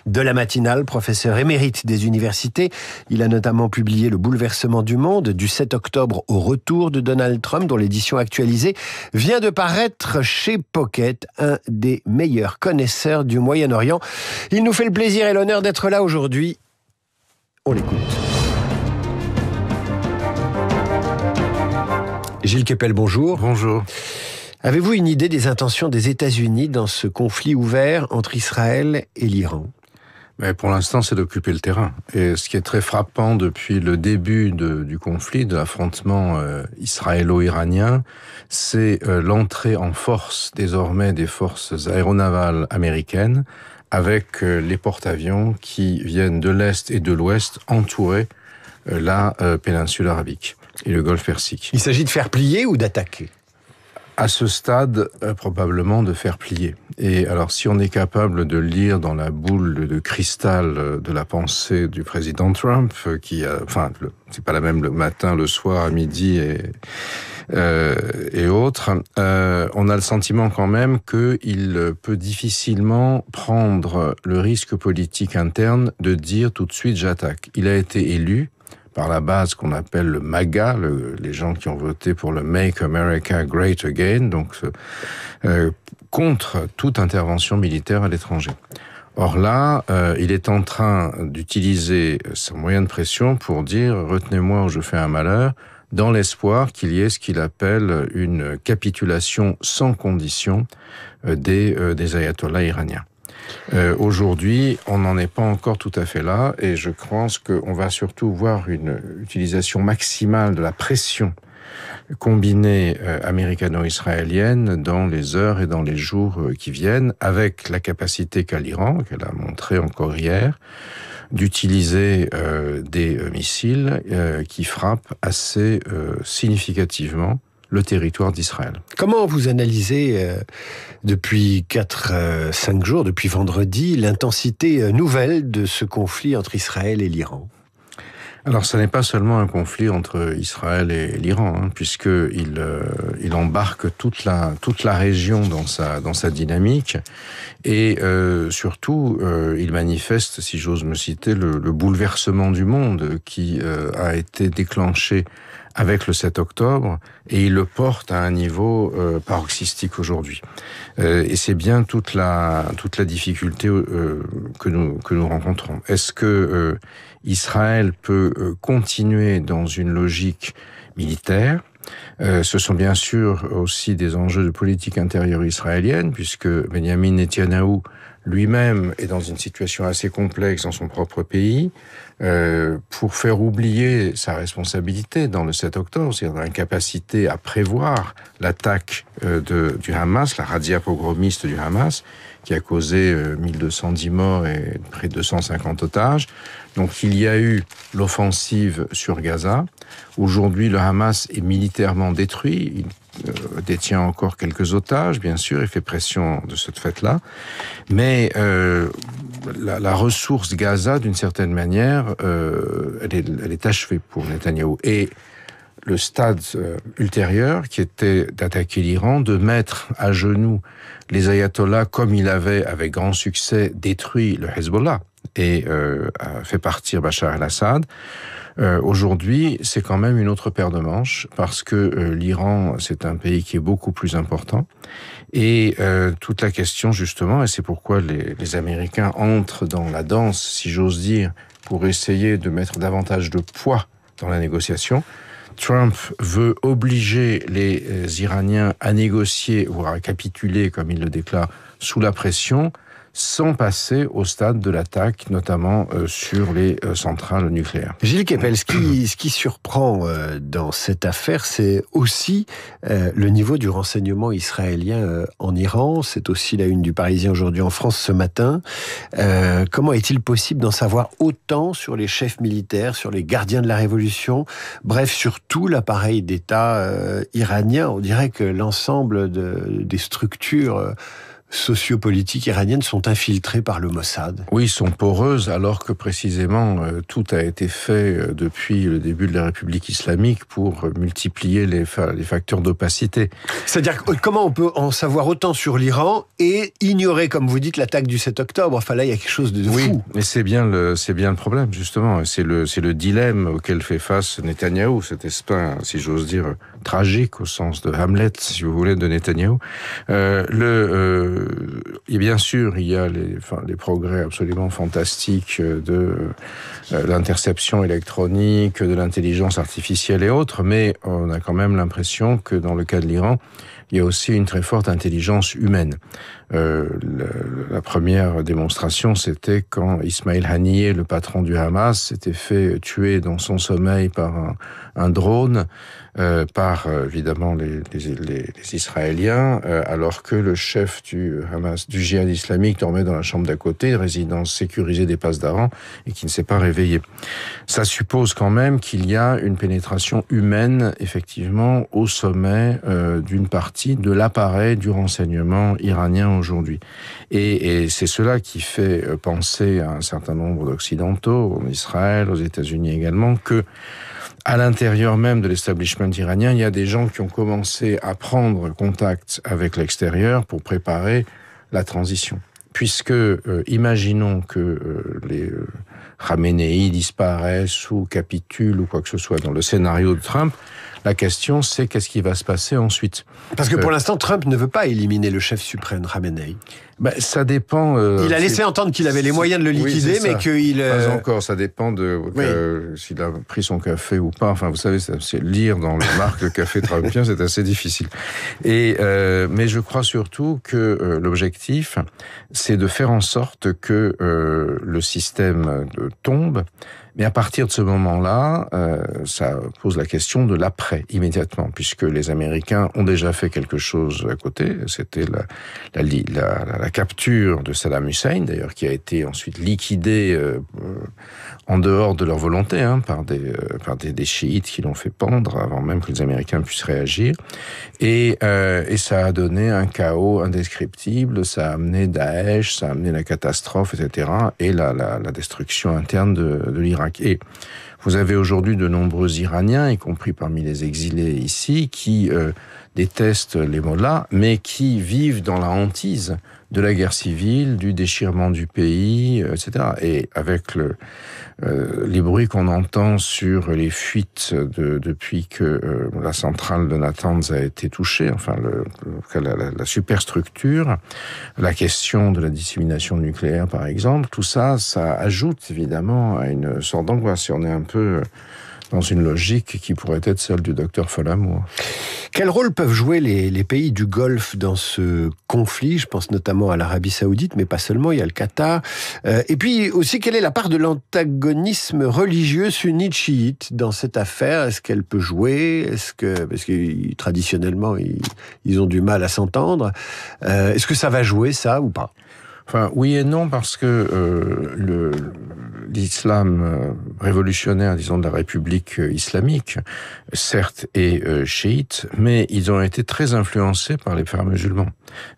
de la matinale, professeur émérite des universités. Il a notamment publié Le bouleversement du monde, du 7 octobre au retour de Donald Trump, dont l'édition actualisée vient de paraître chez Pocket, un des meilleurs connaisseurs du Moyen-Orient. Il nous fait le plaisir et l'honneur d'être là aujourd'hui. On l'écoute. Gilles Kepel, bonjour. Bonjour. Avez-vous une idée des intentions des États-Unis dans ce conflit ouvert entre Israël et l'Iran ? Mais pour l'instant, c'est d'occuper le terrain. Et ce qui est très frappant depuis le début du conflit, de l'affrontement israélo-iranien, c'est l'entrée en force désormais des forces aéronavales américaines avec les porte-avions qui viennent de l'Est et de l'Ouest entourer la péninsule arabique et le golfe Persique. Il s'agit de faire plier ou d'attaquer ? À ce stade, probablement de faire plier. Et alors, si on est capable de lire dans la boule de cristal de la pensée du président Trump, c'est pas la même le matin, le soir, à midi et autres, on a le sentiment quand même qu'il peut difficilement prendre le risque politique interne de dire tout de suite j'attaque. Il a été élu par la base qu'on appelle le MAGA, les gens qui ont voté pour le Make America Great Again, donc contre toute intervention militaire à l'étranger. Or là, il est en train d'utiliser son moyen de pression pour dire « retenez-moi ou je fais un malheur », dans l'espoir qu'il y ait ce qu'il appelle une capitulation sans condition des ayatollahs iraniens. Aujourd'hui, on n'en est pas encore tout à fait là, et je pense qu'on va surtout voir une utilisation maximale de la pression combinée américano-israélienne dans les heures et dans les jours qui viennent, avec la capacité qu'a l'Iran, qu'elle a montré encore hier, d'utiliser des missiles qui frappent assez significativement le territoire d'Israël. Comment vous analysez depuis 4-5 jours, depuis vendredi, l'intensité nouvelle de ce conflit entre Israël et l'Iran ? Alors, ce n'est pas seulement un conflit entre Israël et l'Iran, puisqu'il embarque toute la région dans sa dynamique, et surtout, il manifeste, si j'ose me citer, le bouleversement du monde qui a été déclenché avec le 7 octobre, et il le porte à un niveau paroxystique aujourd'hui. Et c'est bien toute la difficulté que nous rencontrons. Est-ce que Israël peut continuer dans une logique militaire ? Ce sont bien sûr aussi des enjeux de politique intérieure israélienne, puisque Benjamin Netanyahou lui-même est dans une situation assez complexe dans son propre pays, pour faire oublier sa responsabilité dans le 7 octobre, c'est-à-dire l'incapacité à prévoir l'attaque du Hamas, la razzia pogromiste du Hamas, qui a causé 1210 morts et près de 250 otages. Donc il y a eu l'offensive sur Gaza. Aujourd'hui, le Hamas est militairement détruit. Il détient encore quelques otages, bien sûr, il fait pression de ce fait-là. Mais la ressource Gaza, d'une certaine manière, elle est achevée pour Netanyahou. Et le stade ultérieur, qui était d'attaquer l'Iran, de mettre à genoux les ayatollahs, comme il avait, avec grand succès, détruit le Hezbollah et a fait partir Bachar el-Assad. Aujourd'hui, c'est quand même une autre paire de manches, parce que l'Iran, c'est un pays qui est beaucoup plus important. Et toute la question, justement, et c'est pourquoi les Américains entrent dans la danse, si j'ose dire, pour essayer de mettre davantage de poids dans la négociation. Trump veut obliger les Iraniens à négocier ou à capituler, comme il le déclare, sous la pression, sans passer au stade de l'attaque, notamment sur les centrales nucléaires. Gilles Kepel, ce qui surprend dans cette affaire, c'est aussi le niveau du renseignement israélien en Iran. C'est aussi la une du Parisien aujourd'hui en France ce matin. Comment est-il possible d'en savoir autant sur les chefs militaires, sur les gardiens de la révolution, bref, sur tout l'appareil d'État iranien ? On dirait que l'ensemble des structures sociopolitiques iraniennes sont infiltrées par le Mossad. Oui, sont poreuses, alors que précisément tout a été fait depuis le début de la République islamique pour multiplier les facteurs d'opacité. C'est-à-dire, comment on peut en savoir autant sur l'Iran et ignorer, comme vous dites, l'attaque du 7 octobre? Enfin là, il y a quelque chose de fou. Oui, mais c'est bien le problème, justement. C'est le dilemme auquel fait face Netanyahou, cet espin, si j'ose dire, tragique au sens de Hamlet, si vous voulez, de Netanyahou. Et bien sûr, il y a les progrès absolument fantastiques de l'interception électronique, de l'intelligence artificielle et autres, mais on a quand même l'impression que dans le cas de l'Iran, il y a aussi une très forte intelligence humaine. La première démonstration, c'était quand Ismail Haniyeh, le patron du Hamas, s'était fait tuer dans son sommeil par un drone, par évidemment les Israéliens, alors que le chef du Hamas, du djihad islamique, dormait dans la chambre d'à côté, résidence sécurisée des passes d'Aran, et qui ne s'est pas réveillé. Ça suppose quand même qu'il y a une pénétration humaine, effectivement, au sommet d'une partie de l'appareil du renseignement iranien aujourd'hui. Et c'est cela qui fait penser à un certain nombre d'Occidentaux, en Israël, aux États-Unis également, que à l'intérieur même de l'establishment iranien, il y a des gens qui ont commencé à prendre contact avec l'extérieur pour préparer la transition. Puisque, imaginons que les Khamenei disparaissent ou capitulent ou quoi que ce soit dans le scénario de Trump, la question, c'est qu'est-ce qui va se passer ensuite. Parce que pour l'instant, Trump ne veut pas éliminer le chef suprême, Khamenei. Ça dépend... il a laissé entendre qu'il avait les moyens de le liquider, mais qu'il... Pas encore, ça dépend de s'il a pris son café ou pas. Enfin, vous savez, c'est lire dans les marques de café trumpien, c'est assez difficile. Mais je crois surtout que l'objectif, c'est de faire en sorte que le système tombe. Mais à partir de ce moment-là, ça pose la question de l'après, immédiatement, puisque les Américains ont déjà fait quelque chose à côté. C'était la capture de Saddam Hussein, d'ailleurs, qui a été ensuite liquidé en dehors de leur volonté, par des chiites qui l'ont fait pendre avant même que les Américains puissent réagir. Et ça a donné un chaos indescriptible, ça a amené Daesh, ça a amené la catastrophe, etc., et la destruction interne de l'Irak. Et vous avez aujourd'hui de nombreux Iraniens, y compris parmi les exilés ici, qui détestent les mollahs, mais qui vivent dans la hantise de la guerre civile, du déchirement du pays, etc. Et avec les bruits qu'on entend sur les fuites depuis que la centrale de Natanz a été touchée, enfin la superstructure, la question de la dissémination nucléaire par exemple, tout ça, ça ajoute évidemment à une sorte d'angoisse. Et on est un peu dans une logique qui pourrait être celle du docteur Folamour. Quel rôle peuvent jouer les pays du Golfe dans ce conflit? Je pense notamment à l'Arabie Saoudite, mais pas seulement, il y a le Qatar. Et puis aussi, quelle est la part de l'antagonisme religieux sunnite-chiite dans cette affaire? Est-ce qu'elle peut jouer? Parce que traditionnellement, ils ont du mal à s'entendre. Est-ce que ça va jouer, ça, ou pas? Enfin, oui et non, parce que l'islam révolutionnaire, disons, de la République islamique, certes, est chiite, mais ils ont été très influencés par les frères musulmans.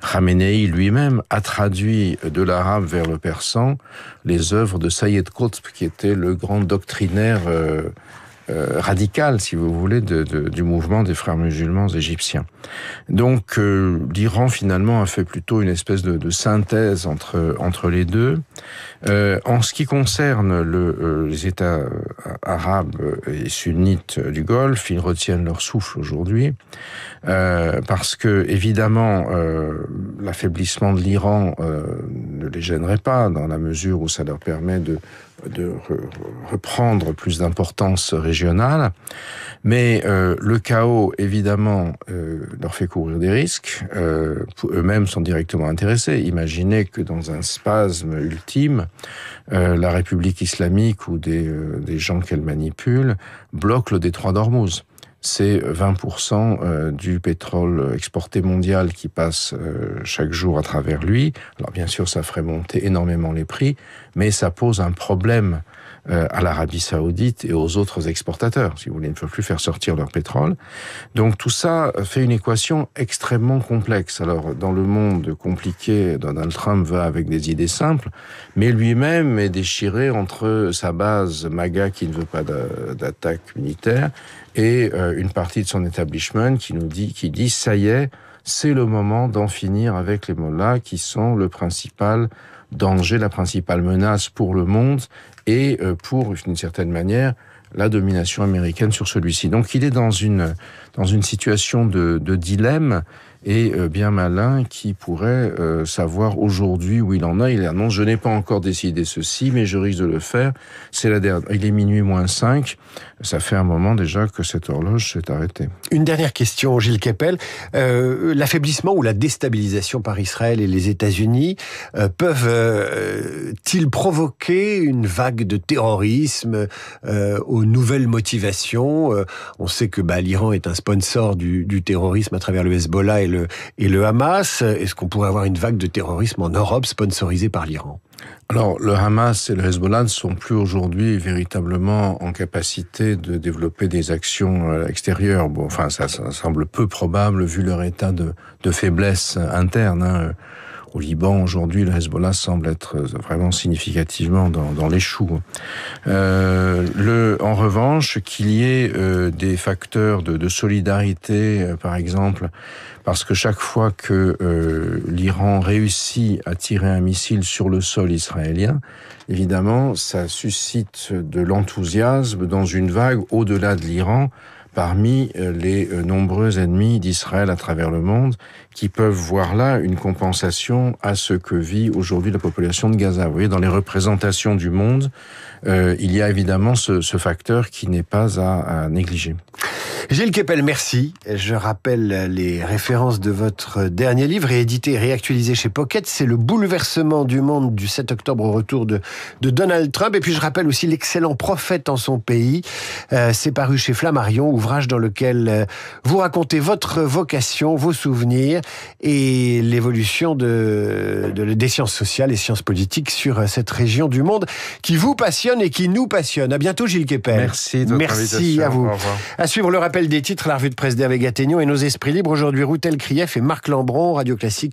Khamenei lui-même a traduit de l'arabe vers le persan les œuvres de Sayyid Qutb, qui était le grand doctrinaire radical, si vous voulez, du mouvement des frères musulmans égyptiens. Donc, l'Iran, finalement, a fait plutôt une espèce de synthèse entre les deux. En ce qui concerne les États arabes et sunnites du Golfe, ils retiennent leur souffle aujourd'hui, parce que, évidemment, l'affaiblissement de l'Iran ne les gênerait pas, dans la mesure où ça leur permet de reprendre plus d'importance régionale, mais le chaos, évidemment, leur fait courir des risques. Eux-mêmes sont directement intéressés. Imaginez que dans un spasme ultime, la République islamique ou des gens qu'elle manipule bloquent le détroit d'Ormuz. C'est 20% du pétrole exporté mondial qui passe chaque jour à travers lui. Alors bien sûr, ça ferait monter énormément les prix, mais ça pose un problème à l'Arabie Saoudite et aux autres exportateurs. Si vous voulez, ils ne peuvent plus faire sortir leur pétrole. Donc tout ça fait une équation extrêmement complexe. Alors dans le monde compliqué, Donald Trump va avec des idées simples, mais lui-même est déchiré entre sa base MAGA qui ne veut pas d'attaque militaire et une partie de son establishment qui dit ça y est, c'est le moment d'en finir avec les mollahs qui sont le principal danger, la principale menace pour le monde et pour, d'une certaine manière, la domination américaine sur celui-ci. Donc il est dans une situation de dilemme et bien malin qui pourrait savoir aujourd'hui où il en est. Il annonce, je n'ai pas encore décidé ceci, mais je risque de le faire. C'est la dernière. Il est minuit moins 5. Ça fait un moment déjà que cette horloge s'est arrêtée. Une dernière question, Gilles Kepel. L'affaiblissement ou la déstabilisation par Israël et les États-Unis peuvent-ils provoquer une vague de terrorisme aux nouvelles motivations? On sait que l'Iran est un sponsor du terrorisme à travers le Hezbollah et le Hamas. Est-ce qu'on pourrait avoir une vague de terrorisme en Europe sponsorisée par l'Iran? Alors, le Hamas et le Hezbollah ne sont plus aujourd'hui véritablement en capacité de développer des actions extérieures. Bon, enfin, ça semble peu probable vu leur état de faiblesse interne. Au Liban, aujourd'hui, le Hezbollah semble être vraiment significativement dans les choux. En revanche, qu'il y ait des facteurs de solidarité, par exemple, parce que chaque fois que l'Iran réussit à tirer un missile sur le sol israélien, évidemment, ça suscite de l'enthousiasme dans une vague au-delà de l'Iran, parmi les nombreux ennemis d'Israël à travers le monde, qui peuvent voir là une compensation à ce que vit aujourd'hui la population de Gaza. Vous voyez, dans les représentations du monde, il y a évidemment ce facteur qui n'est pas à négliger. Gilles Kepel, merci. Je rappelle les références de votre dernier livre, réédité et réactualisé chez Pocket. C'est Le bouleversement du monde du 7 octobre au retour de Donald Trump. Et puis je rappelle aussi L'excellent prophète en son pays. C'est paru chez Flammarion, ouvrage dans lequel vous racontez votre vocation, vos souvenirs et l'évolution des sciences sociales et sciences politiques sur cette région du monde qui vous passionne et qui nous passionne. À bientôt, Gilles Kepel. Merci de votre invitation. Merci à vous. Au revoir. À suivre le rappel des titres, la revue de presse d'Hervé Gattegno et nos esprits libres. Aujourd'hui, Routel Krief et Marc Lambron, Radio Classique.